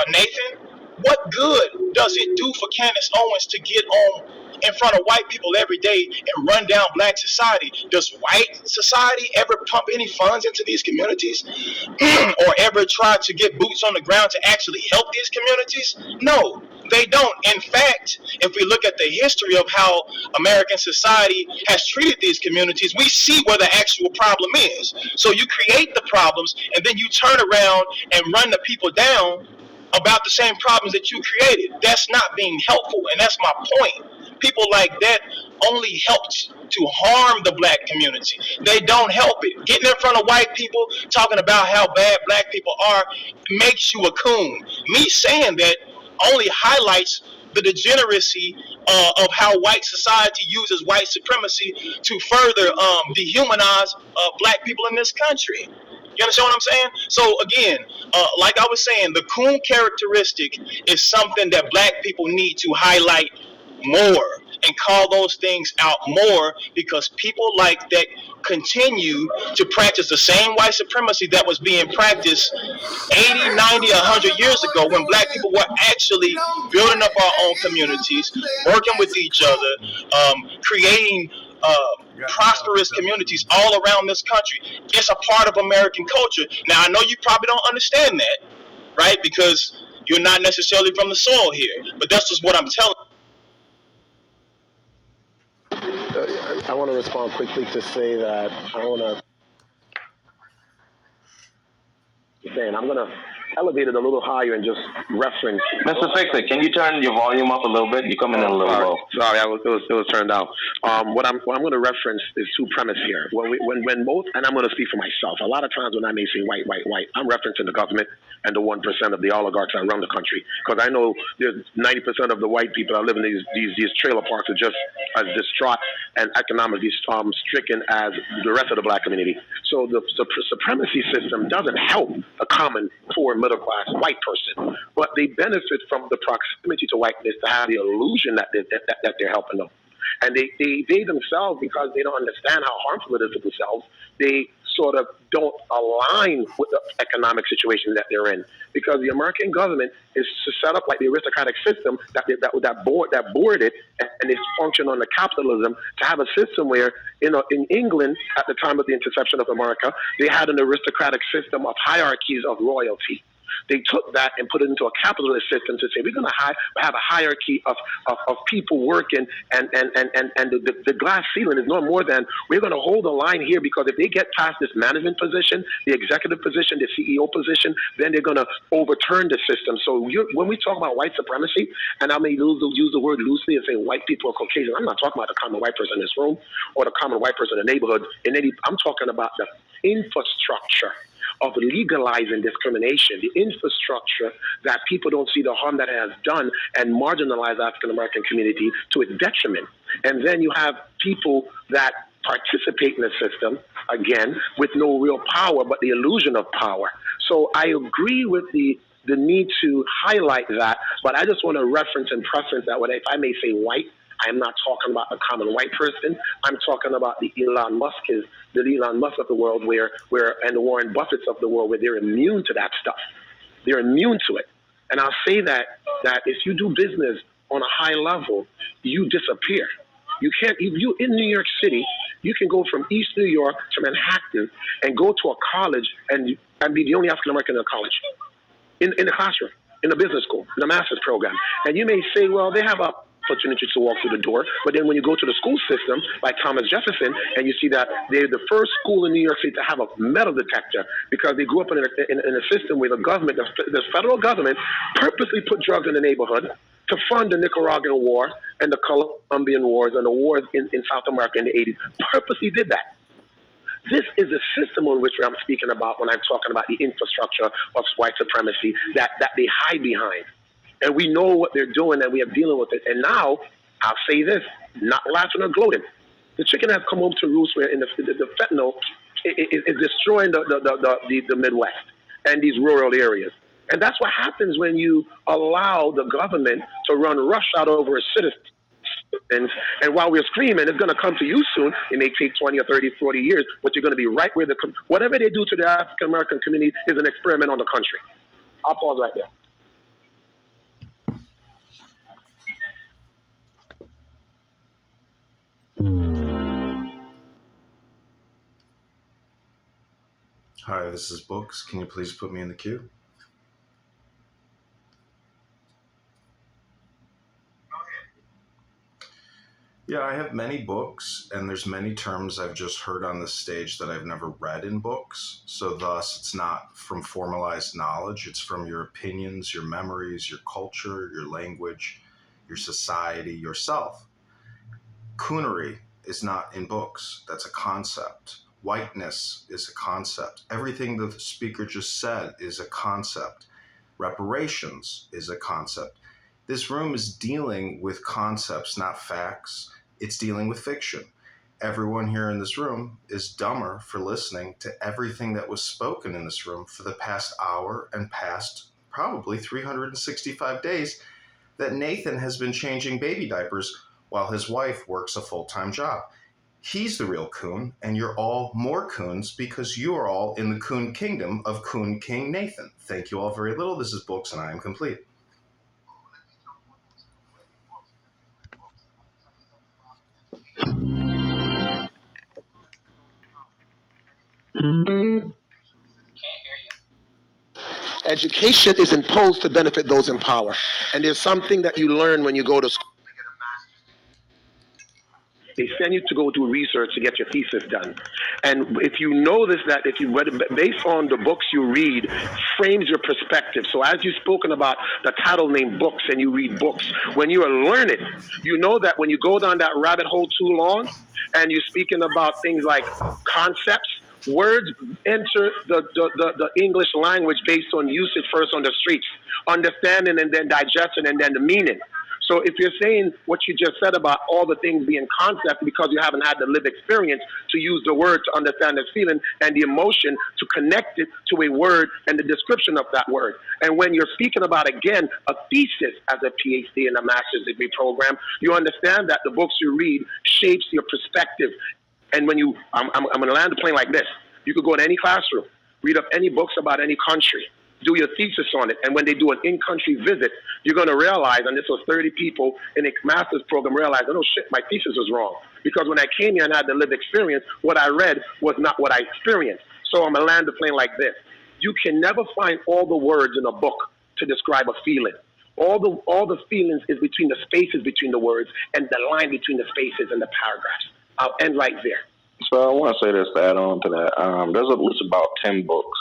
Nathan, what good does it do for Candace Owens to get on in front of white people every day and run down black society? Does white society ever pump any funds into these communities or ever try to get boots on the ground to actually help these communities? No, they don't. In fact, if we look at the history of how American society has treated these communities, we see where the actual problem is. So you create the problems and then you turn around and run the people down about the same problems that you created. That's not being helpful, and that's my point. People like that only help to harm the black community. They don't help it. Getting in front of white people, talking about how bad black people are, makes you a coon. Me saying that only highlights the degeneracy of how white society uses white supremacy to further dehumanize black people in this country. You understand what I'm saying? So again, like I was saying, the coon characteristic is something that black people need to highlight more and call those things out more, because people like that continue to practice the same white supremacy that was being practiced 80, 90, 100 years ago, when black people were actually building up our own communities, working with each other, creating prosperous communities all around this country. It's a part of American culture. Now, I know you probably don't understand that, right? Because you're not necessarily from the soil here, but that's just what I'm telling you. I want to respond quickly to say that I'm going to elevate it a little higher and just reference. Mr. Fixer, can you turn your volume up a little bit? You're coming in a little low. Sorry, it was turned down. What I'm going to reference is two premises here. When both, and I'm going to speak for myself. A lot of times when I may say white, I'm referencing the government and the 1% of the oligarchs that run the country, because I know there's 90% of the white people that live in these trailer parks are just as distraught and economically stricken as the rest of the black community. So the supremacy system doesn't help a common poor middle class white person, but they benefit from the proximity to whiteness to have the illusion that they're helping them. And they themselves, because they don't understand how harmful it is to themselves, they sort of don't align with the economic situation that they're in. Because the American government is set up like the aristocratic system that board it, and it's function on the capitalism to have a system where, in England at the time of the inception of America, they had an aristocratic system of hierarchies of royalty. They took that and put it into a capitalist system to say we're going to have a hierarchy of people working, and the glass ceiling is no more than we're going to hold the line here, because if they get past this management position, the executive position, the CEO position, then they're going to overturn the system. So when we talk about white supremacy, and I may use the word loosely and say white people are Caucasian, I'm not talking about the common white person in this room or the common white person in the neighborhood. I'm talking about the infrastructure of legalizing discrimination, the infrastructure that people don't see the harm that it has done and marginalize the African American community to its detriment. And then you have people that participate in the system, again, with no real power, but the illusion of power. So I agree with the need to highlight that, but I just want to reference and preference that when if I may say white, I'm not talking about the common white person. I'm talking about the Elon Musk of the world, where and the Warren Buffetts of the world, where they're immune to that stuff. They're immune to it. And I'll say that if you do business on a high level, you disappear. You can't. You in New York City, you can go from East New York to Manhattan and go to a college and be the only African American in a college, in the classroom, in the business school, in the master's program. And you may say, well, they have a opportunity to walk through the door, but then when you go to the school system like Thomas Jefferson, and you see that they're the first school in New York City to have a metal detector, because they grew up in a system where the government, the federal government, purposely put drugs in the neighborhood to fund the Nicaraguan War and the Colombian Wars and the wars in South America in the 80s. Purposely did that. This is the system on which I'm speaking about when I'm talking about the infrastructure of white supremacy that they hide behind. And we know what they're doing, and we are dealing with it. And now, I'll say this, not laughing or gloating. The chicken has come home to roost where the fentanyl is destroying the Midwest and these rural areas. And that's what happens when you allow the government to run roughshod over a citizen. And while we're screaming, it's going to come to you soon. It may take 20 or 30, 40 years, but you're going to be right where whatever they do to the African American community is an experiment on the country. I'll pause right there. Hi, this is Books. Can you please put me in the queue? Yeah, I have many books, and there's many terms I've just heard on this stage that I've never read in books. So thus, it's not from formalized knowledge. It's from your opinions, your memories, your culture, your language, your society, yourself. Coonery is not in books. That's a concept. Whiteness is a concept. Everything the speaker just said is a concept. Reparations is a concept. This room is dealing with concepts, not facts. It's dealing with fiction. Everyone here in this room is dumber for listening to everything that was spoken in this room for the past hour and past probably 365 days that Nathan has been changing baby diapers while his wife works a full-time job. He's the real coon, and you're all more coons because you are all in the coon kingdom of Coon King Nathan. Thank you all very little. This is Books, and I am complete. Education is imposed to benefit those in power. And there's something that you learn when you go to school. They send you to go do research to get your thesis done. And if you notice that if you read it, based on the books you read, frames your perspective. So as you've spoken about the title named Books, and you read books, when you are learning, you know that when you go down that rabbit hole too long and you're speaking about things like concepts, words enter the English language based on usage first on the streets, understanding and then digestion and then the meaning. So if you're saying what you just said about all the things being concept because you haven't had the lived experience to use the word to understand the feeling and the emotion to connect it to a word and the description of that word. And when you're speaking about, again, a thesis as a PhD in a master's degree program, you understand that the books you read shapes your perspective. And when you, I'm going to land the plane like this. You could go to any classroom, read up any books about any country, do your thesis on it, and when they do an in-country visit, you're going to realize, and this was 30 people in a master's program, realize, oh shit, my thesis was wrong. Because when I came here and had the lived experience, what I read was not what I experienced. So I'm going to land the plane like this. You can never find all the words in a book to describe a feeling. All the feelings is between the spaces between the words and the line between the spaces and the paragraphs. I'll end right there. So I want to say this to add on to that. There's at least about 10 books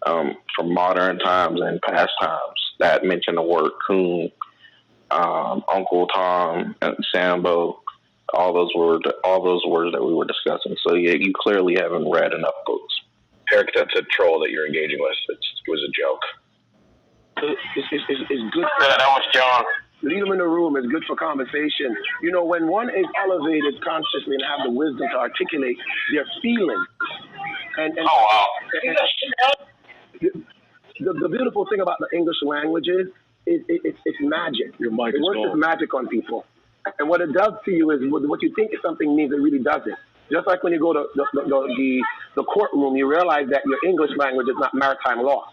from modern times and past times that mention the word coon, Uncle Tom, and Sambo, all those words that we were discussing. So yeah, you clearly haven't read enough books. Eric, that's a troll that you're engaging with. It was a joke. It's good. Yeah, that was John. Leave them in the room. It's good for conversation. You know, when one is elevated consciously and have the wisdom to articulate their feelings, and oh wow. The beautiful thing about the English language is it's magic. It works as magic on people. And what it does to you is what you think something means, it really doesn't. Just like when you go to the courtroom, you realize that your English language is not maritime law.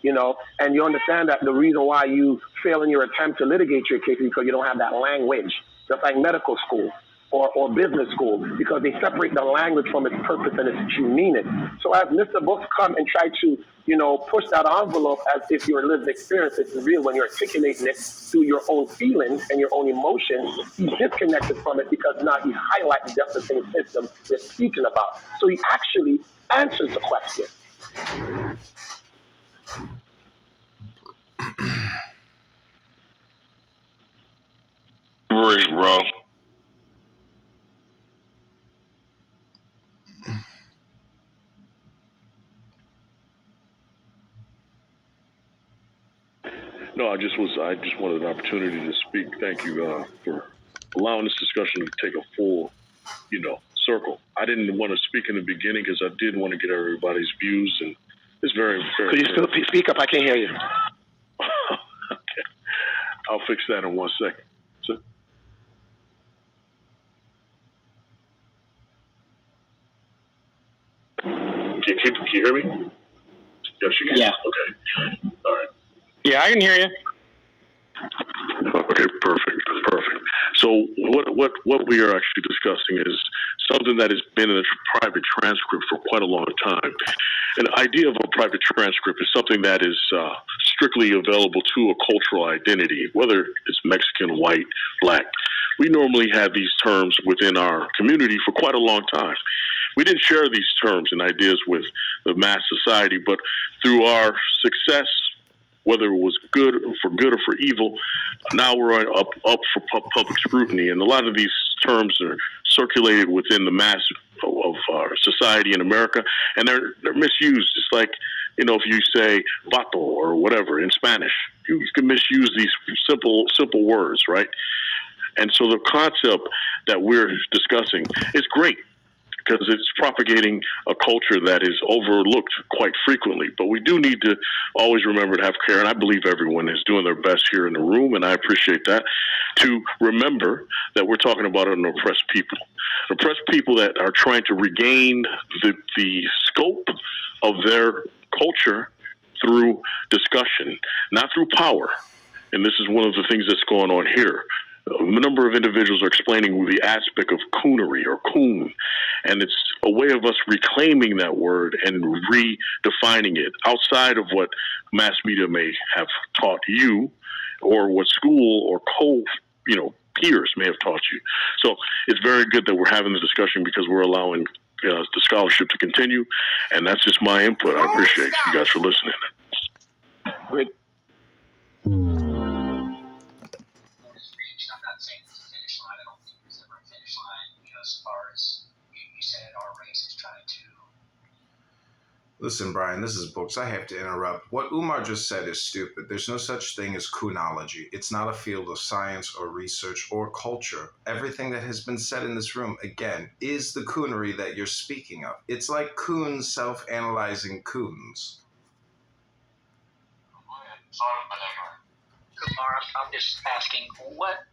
You know, and you understand that the reason why you fail in your attempt to litigate your case is because you don't have that language. Just like medical school or business school, because they separate the language from its purpose and its true meaning. So as Mr. Books come and try to, you know, push that envelope as if your lived experience is real when you're articulating it through your own feelings and your own emotions, he's disconnected from it because now he's highlighting just the same system they're speaking about. So he actually answers the question. Great, bro. No, I just wanted an opportunity to speak. Thank you for allowing this discussion to take a full, circle. I didn't want to speak in the beginning because I did want to get everybody's views, and it's very, very. Could you still speak up? I can't hear you. Okay. I'll fix that in 1 second. So, can you hear me? Yes, you can. Yeah. Okay. All right. Yeah, I can hear you. Okay, perfect. So what we are actually discussing is something that has been in a private transcript for quite a long time. An idea of a private transcript is something that is strictly available to a cultural identity, whether it's Mexican, white, black. We normally have these terms within our community for quite a long time. We didn't share these terms and ideas with the mass society, but through our success, whether it was good or for evil, now we're up for public scrutiny. And a lot of these terms are circulated within the mass of our society in America, and they're misused. It's like, if you say vato or whatever in Spanish, you can misuse these simple words, right? And so the concept that we're discussing is great, because it's propagating a culture that is overlooked quite frequently. But we do need to always remember to have care, and I believe everyone is doing their best here in the room, and I appreciate that, to remember that we're talking about an oppressed people that are trying to regain the scope of their culture through discussion, not through power. And this is one of the things that's going on here. A number of individuals are explaining the aspect of coonery or coon, and it's a way of us reclaiming that word and redefining it outside of what mass media may have taught you or what school or peers may have taught you. So it's very good that we're having the discussion because we're allowing the scholarship to continue, and that's just my input. I appreciate you guys for listening. Great. I'm not saying it's a finish line. I don't think there's ever a finish line, as far as you said, our race is trying to. Listen, Brian, this is Books. I have to interrupt. What Umar just said is stupid. There's no such thing as coonology. It's not a field of science or research or culture. Everything that has been said in this room, again, is the coonery that you're speaking of. It's like coons self-analyzing coons. Kumar, I'm just asking, what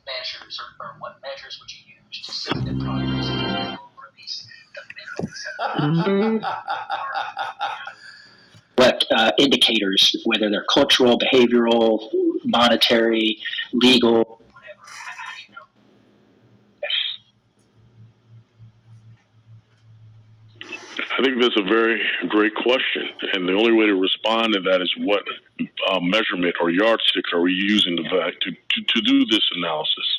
measures or what measures would you use to say that progress is real, or at least the minimum what indicators, whether they're cultural, behavioral, monetary, legal, whatever, how do you know? I think that's a very great question, and the only way to respond to that is what measurement or yardstick are we using to do this analysis?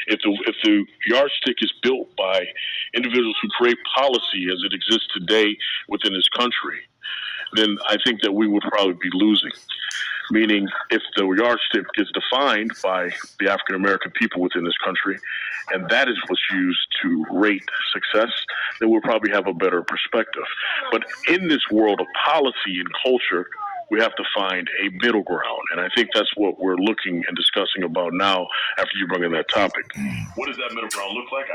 If the yardstick is built by individuals who create policy as it exists today within this country, then I think that we would probably be losing. Meaning, if the yardstick is defined by the African American people within this country, and that is what's used to rate success, then we'll probably have a better perspective. But in this world of policy and culture, we have to find a middle ground. And I think that's what we're looking and discussing about now after you bring in that topic. What does that middle ground look like?